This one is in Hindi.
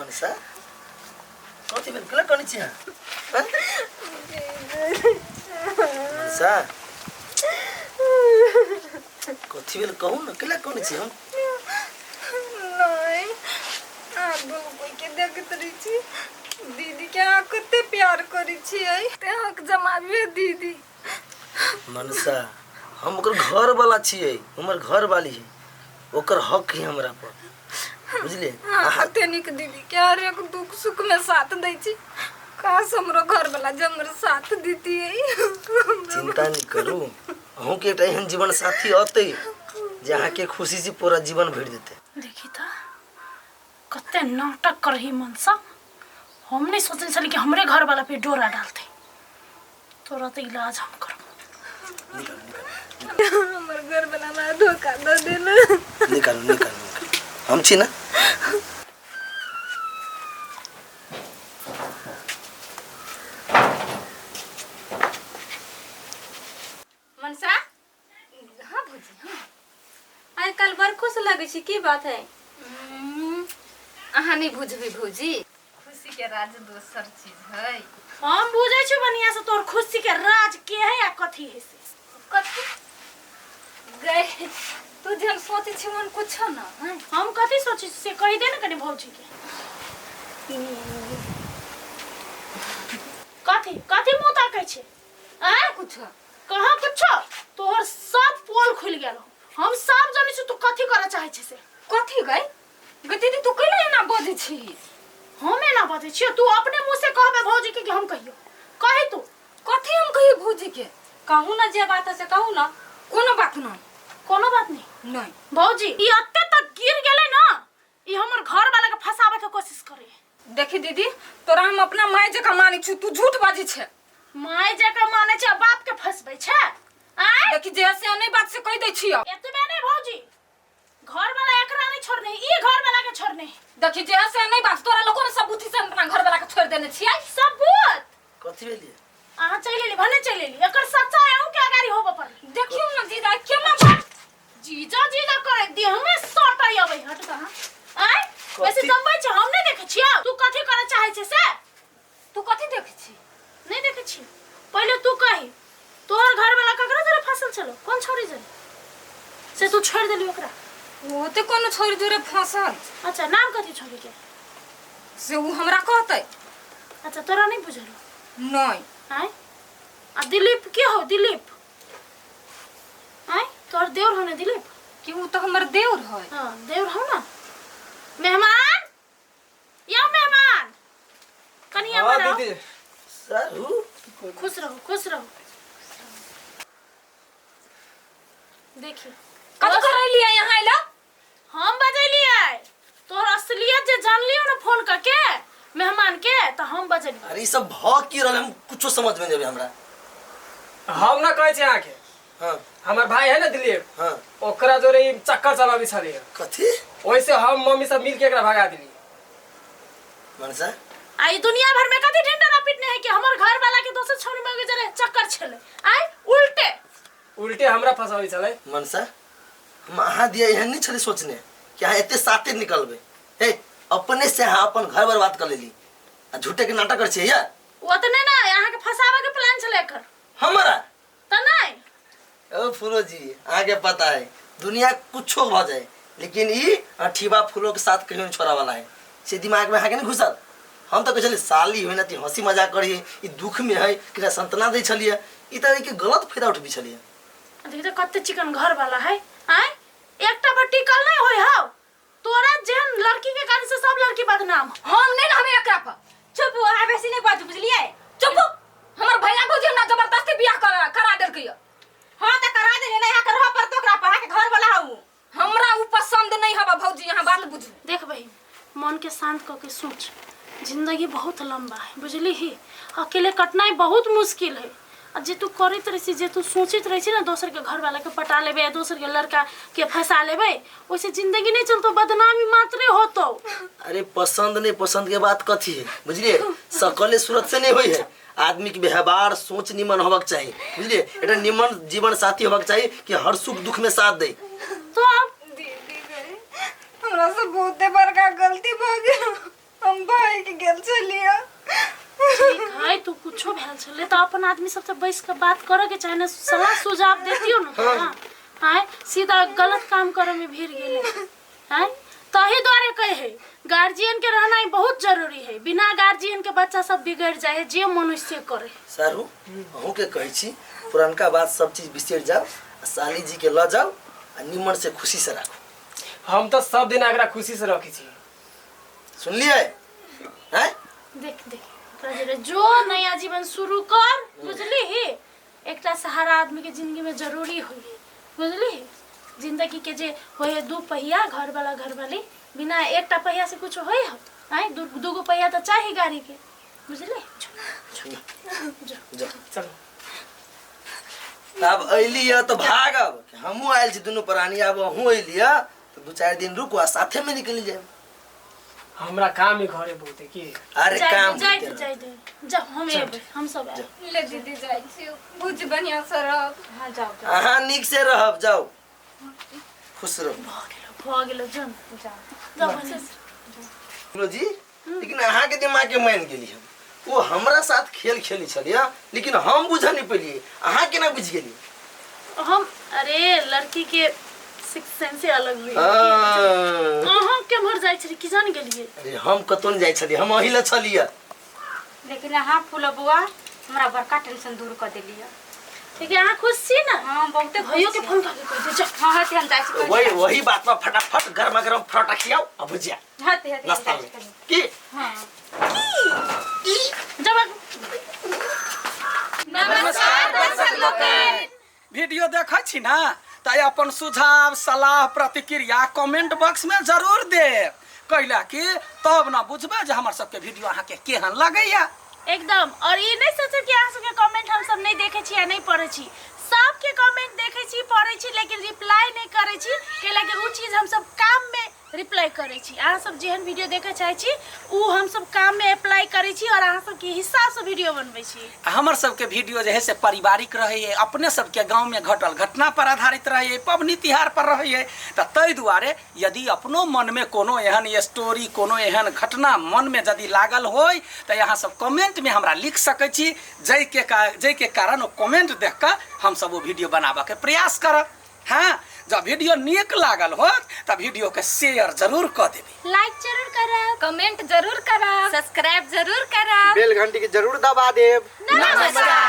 मनसा कथी भेल कला कनि छी मनसा कथी भेल कहू न कला कनि छी हम नहीं आप कोई के देखत रही छी दीदी के कते प्यार करी छी ते हक जमावे दीदी मनसा हम ओकर घर वाला छिए हमर घर वाली है ओकर हक है हमरा पर बुझले तनिक दीदी के हर एक दुख सुख में साथ दै छी काश हमरो घर वाला जमर साथ देती है चिंता नहीं करू अहूँ के एहन जीवन साथी आते जहाँ के खुशी से पूरा जीवन भर देते देखी था कते नाटक कर रही मनसा हम नहीं सोचने चली कि हमरे घर वाला पे डोरा डालते तोरा तो इलाज हम करो हमर घर वाला ना धोखा दे देना निकालो हम छी ना मनसा हाँ भौजी हाँ आइ कल बड़ खुश लगे छी की बात है अहाँ नहीं बुझबी भौजी खुशी के राज दोसर चीज है हम बुझे छी बनिया से तोर खुशी के राज के है या कथी है से कथी गए तू जन सोचे छी मन कुछ ना हम कथी सोची से कहि दे ना कनी भौजी के कथी मुंह ताकै छै आ कुछ कहां कुछ तोहर सब पोल खुल गेल हम सब जानि छी तू कथी करे चाहे छै से कथी गई दीदी तू कइले ना बजे छी हमें ना बजे छी तू अपने मुंह से कहबे भौजी के कि हम कहियो कहि तू कथी हम कहि भौजी के कहू ना जे बात से कहू ना कोनो बात नहीं भौजी ई अत्ते तक गिर गेले ना ई हमर घर वाला के फसावे के कोशिश करे देखी दीदी तोरा हम अपना माय जका मानी छु तू झूठ बाजी छे माय जका माने छे बाप के फसबै छे आय देखी जे से नहीं बात से कह दै छियो एतबे नहीं भौजी घर वाला एकरा नहीं छोड़ने ई घर वाला के छोड़ने देखी जे से नहीं बात तोरा लोगन सब बुद्धि से अपना घर वाला के छोड़ देने छियै सबूत कथी भेलिए आहा चले ली भने चले ली एकर सच्चा है के आगारी होबो पर देखियो ना जीजा केना बात जीजा करे दे हमें सटाई अबै हट कहां आय वैसे जम्बै छ हम नहीं देखे छिया तू कथि करे चाहे छे से तू कथि देखे छी नहीं देखे छी पहले तू कहि तोर घर वाला ककरा जरे फसल चलो कौन छोड़ी जरे से तू छोड़ देली ओकरा ओते कोनो छोरी जोरे फसल अच्छा नाम कथि छोड़ी के से उ हमरा कहतै अच्छा तोरा नहीं बुझलो नहीं आय आ दिलीप के हो दिलीप आय तोर देवर होने दिलीप कि उ तो हमर देवर है हां देवर हो ना मेहमान या मेहमान कनिया बनाओ दीदी सारू खुश रहो देखिए कत कर लिया यहां आइला हम बजैलिए तोर असलियत जे जान लियो ना फोन करके मेहमान के तो हम बजलिए अरे सब भ की रहल हम कुछो समझ में नहीं हमरा हम ना कहै छी आहाँ के हां हमर भाई है ना दिलीप हां ओकरा जोरे चक्कर चलाबी छले कथी ओइसे हम मम्मी सब मिल के एकरा भगा दिली मनसा आई दुनिया भर में कथी ढिंडरा पिटने है कि हमर घर वाला के दोसर छोरी में जरे चक्कर छले आई उल्टे हमरा फसाबी छले मनसा हम आहा दिया एहन नहीं छले सोचने कि आहा एते साथे निकलबे हे अपने से हाँ अपन घर बर्बाद कर लेली आ झूठे के नाटक कर छै या वो तो नहीं ना यहाँ के फसावे के प्लान चले कर हमारा तो नहीं ओ फूलो जी आगे पता है दुनिया कुछो भ जाए लेकिन ई अठीबा फूलों के साथ कहीं छोड़ा वाला है से दिमाग में आके नहीं घुसल हम तो कहले साली होई ना ती हंसी मजाक करी ई दुख में है कि संतना दे छलिए ई तरह के गलत फायदा उठबी छलिए देखि तो कत्ते चिकन घर वाला है आय एकटा बट्टी कल नहीं होय हाउ तोरा जहन लड़की के कारण से सब लड़की बदनाम हम नहीं ना हमें एकरा पर चुप आ बेसी नहीं बात बुझलिए चुप हमर भैया भौजी ना जबरदस्ती बियाह करा देल के हां त करा दे ना यहाँ कर रह पर तो ओकरा पर के घर वाला हूं हमरा उ पसंद नहीं हबा भौजी यहां बात बुझ देख बहिन मन के शांत क के सोच जिंदगी बहुत लंबा है बुझली ही अकेले कटनाई बहुत मुश्किल है जे तू करत रही जे तू सोचित रही ना दोसर के घर वाला के पटा लेबे या दोसर के लड़का के फंसा लेबे वैसे जिंदगी नहीं चलतो बदनामी मात्र होतो अरे पसंद नहीं पसंद के बात कथी है बुझलिए सकले सूरत से नहीं होई है आदमी के व्यवहार सोच निमन होबक चाहिए बुझलिए एटा निमन जीवन साथी होबक चाहिए कि हर सुख दुख में साथ दे तो अब दीदी गए हमरा से बहुते बड़का गलती भ गेल हम गेल छलिए। ठीक है, तू कुछो भेल छले तो अपन आदमी सबसे बैस के बात करे के चाहे ना, सलाह सुझाव देतियो ना। हां सीधा गलत काम करे में भिड़ गेले। हां तही द्वारे कहे है गार्जियन के रहना ही बहुत जरूरी है। बिना गार्जियन के बच्चा सब बिगड़ जाए, जे मनुष्य करे। सारू अहू के कहै छी पुरनका बात सब चीज बिसर जाओ, साली जी के ल जाओ आ निमन से खुशी से राखो। हम तो सब दिन एकरा खुशी से रखी छी। सुनलिए हैं? देख देख जो नया जीवन शुरू कर, बुझली ही। एकटा सहारा आदमी के जिंदगी में जरूरी होई, बुझली। जिंदगी के जे होए दू पहिया, घर वाला घर वाली, बिना एकटा पहिया से कुछ होई हो? आई दूगो पहिया तो चाहिए गाड़ी के, बुझली। चलो अब अइली है तो भागब। हमहू आयल छी दुनू प्राणी, अब अहू अइली है तो 2-4 दिन रुको आ साथे में निकल जाए। हमरा काम ही घरे बहुत है की। अरे काम जा हम एबै, हम सब आए। ले दीदी जाई छी, बुझ बढ़िया से रह। हां जाओ अहाँ निक से रहब, जाओ खुश रहो। भ गेलो जन बोलो जी, लेकिन अहाँ के दिमाग के मान गेली हम। वो हमरा साथ खेल खेली छलिए, लेकिन हम बुझ नहीं पेलिए। अहाँ केना बुझ गेली? हम अरे लड़की के सिक्स सेंस अलग हुई। हाँ। अहाँ के मर जाय छली कि जान गेलिए? अरे हम कतौ नहीं जाय छलिए, हम अही ल छलिए। लेकिन हां फूल बुआ हमरा बड़का टेंशन दूर कर देलिए। ठीक है, अहाँ खुश छी ना? हां बहुते भयो के फोन करके कह दे। जा हां हां हम जाई छी। वही बात में फटाफट गरमा गरम परोठा खियाओ अब भुजिया हां नाश्ता में की। हां जब नमस्कार दर्शक लोकन, वीडियो देखै छी ना त अपन सुझाव सलाह प्रतिक्रिया कमेंट बॉक्स में जरूर देब, कैला कि तब ना बुझबे जे हमर सबके वीडियो अहाँ के केहन लगैया। एकदम। और ये नहीं सोचे कि अहाँ सबके कमेंट हम सब नहीं देखे छी या नहीं पढ़े छी। सबके कमेंट देखे छी, पढ़े छी, लेकिन रिप्लाई नहीं करे छी, कैला कि उ चीज हम सब काम में रिप्लाई करे छी। अहाँ सब जेहन वीडियो देखे चाहे छी उ हम सब काम में अप्लाई करे छी और अहाँ सब के हिसाब से वीडियो बनबै छी। हमर सबके वीडियो जे है से पारिवारिक रहे है, अपने सबके गांव में घटल घटना पर आधारित रहे है, पबनी तिहार पर रहे है। त तै दुआरे यदि अपनो मन में कोनो एहन स्टोरी, कोनो एहन घटना मन में यदि लागल होय त यहाँ सब कमेंट में हमरा लिख सकै छी, जै के कारण ओ कमेंट देख के हम सब वो वीडियो बनाबे के प्रयास करब। हाँ, जब वीडियो नीक लागल हो तब वीडियो के शेयर जरूर कर देबे, लाइक जरूर करब, कमेंट जरूर करब, सब्सक्राइब जरूर करब, बेल घंटी के जरूर दबा देब। नमस्कार।